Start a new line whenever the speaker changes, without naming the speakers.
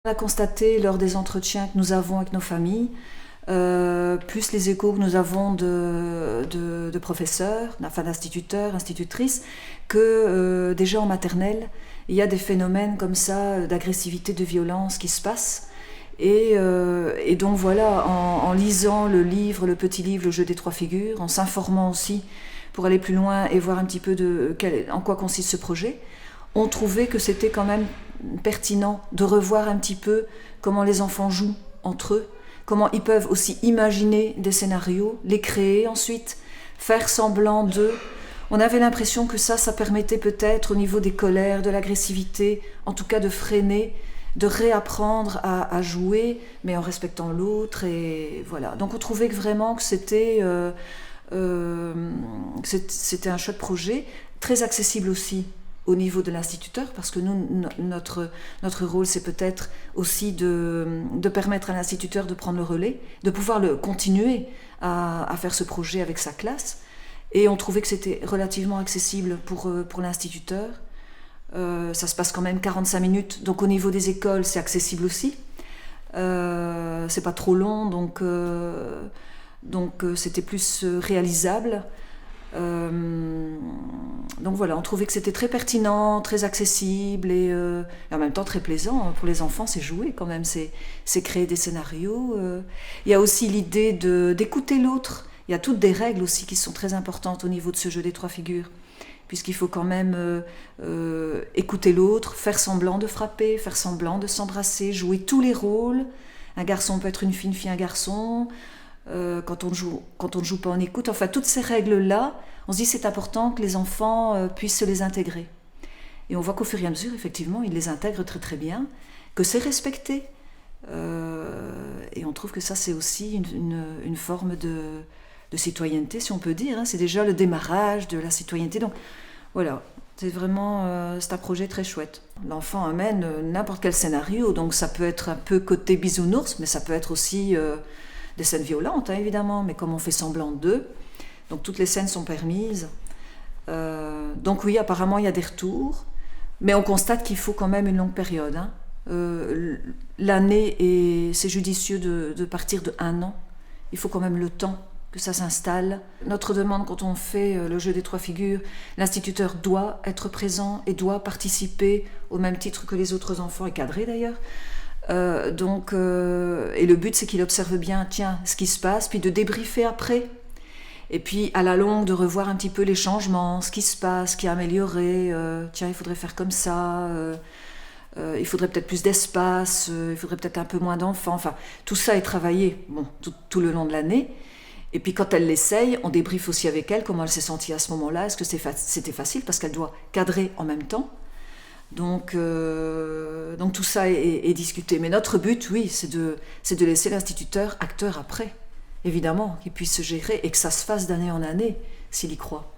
On a constaté lors des entretiens que nous avons avec nos familles, plus les échos que nous avons de professeurs, enfin d'instituteurs, institutrices, que déjà en maternelle, il y a des phénomènes comme ça d'agressivité, de violence qui se passent. Et donc voilà, en lisant le livre, le petit livre, le jeu des trois figures, en s'informant aussi pour aller plus loin et voir un petit peu en quoi consiste ce projet, on trouvait que c'était quand même pertinent de revoir un petit peu comment les enfants jouent entre eux, comment ils peuvent aussi imaginer des scénarios, les créer ensuite, faire semblant d'eux. On avait l'impression que ça permettait peut-être au niveau des colères, de l'agressivité, en tout cas de freiner, de réapprendre à jouer, mais en respectant l'autre. Et voilà. Donc on trouvait que vraiment que c'était un chouette projet, très accessible aussi au niveau de l'instituteur, parce que nous, notre rôle, c'est peut-être aussi de permettre à l'instituteur de prendre le relais, de pouvoir continuer à faire ce projet avec sa classe. Et on trouvait que c'était relativement accessible pour l'instituteur. Ça se passe quand même 45 minutes, donc au niveau des écoles, c'est accessible aussi. C'est pas trop long, donc c'était plus réalisable. Donc voilà, on trouvait que c'était très pertinent, très accessible et en même temps très plaisant. Pour les enfants, c'est jouer quand même, c'est créer des scénarios. Il y a aussi l'idée d'écouter l'autre. Il y a toutes des règles aussi qui sont très importantes au niveau de ce jeu des trois figures, puisqu'il faut quand même écouter l'autre, faire semblant de frapper, faire semblant de s'embrasser, jouer tous les rôles. Un garçon peut être une fille un garçon. Quand on ne joue pas, on écoute. Enfin, toutes ces règles-là, on se dit c'est important que les enfants puissent se les intégrer. Et on voit qu'au fur et à mesure, effectivement, ils les intègrent très très bien, que c'est respecté. Et on trouve que ça, c'est aussi une forme de citoyenneté, si on peut dire. C'est déjà le démarrage de la citoyenneté. Donc voilà, c'est vraiment c'est un projet très chouette. L'enfant amène n'importe quel scénario, donc ça peut être un peu côté bisounours, mais ça peut être aussi des scènes violentes, évidemment, mais comme on fait semblant d'eux, donc toutes les scènes sont permises. Donc oui, apparemment, il y a des retours, mais on constate qu'il faut quand même une longue période. L'année, c'est judicieux de partir de 1 an. Il faut quand même le temps que ça s'installe. Notre demande, quand on fait le jeu des trois figures, l'instituteur doit être présent et doit participer au même titre que les autres enfants, et cadrer d'ailleurs. Et le but, c'est qu'il observe bien, ce qui se passe, puis de débriefer après. Et puis, à la longue, de revoir un petit peu les changements, ce qui se passe, ce qui est amélioré. Il faudrait faire comme ça. Il faudrait peut-être plus d'espace. Il faudrait peut-être un peu moins d'enfants. Enfin, tout ça est travaillé tout le long de l'année. Et puis, quand elle l'essaye, on débriefe aussi avec elle comment elle s'est sentie à ce moment-là. Est-ce que c'était facile parce qu'elle doit cadrer en même temps. Donc tout ça est discuté. Mais notre but, oui, c'est de laisser l'instituteur acteur après, évidemment, qu'il puisse se gérer et que ça se fasse d'année en année, s'il y croit.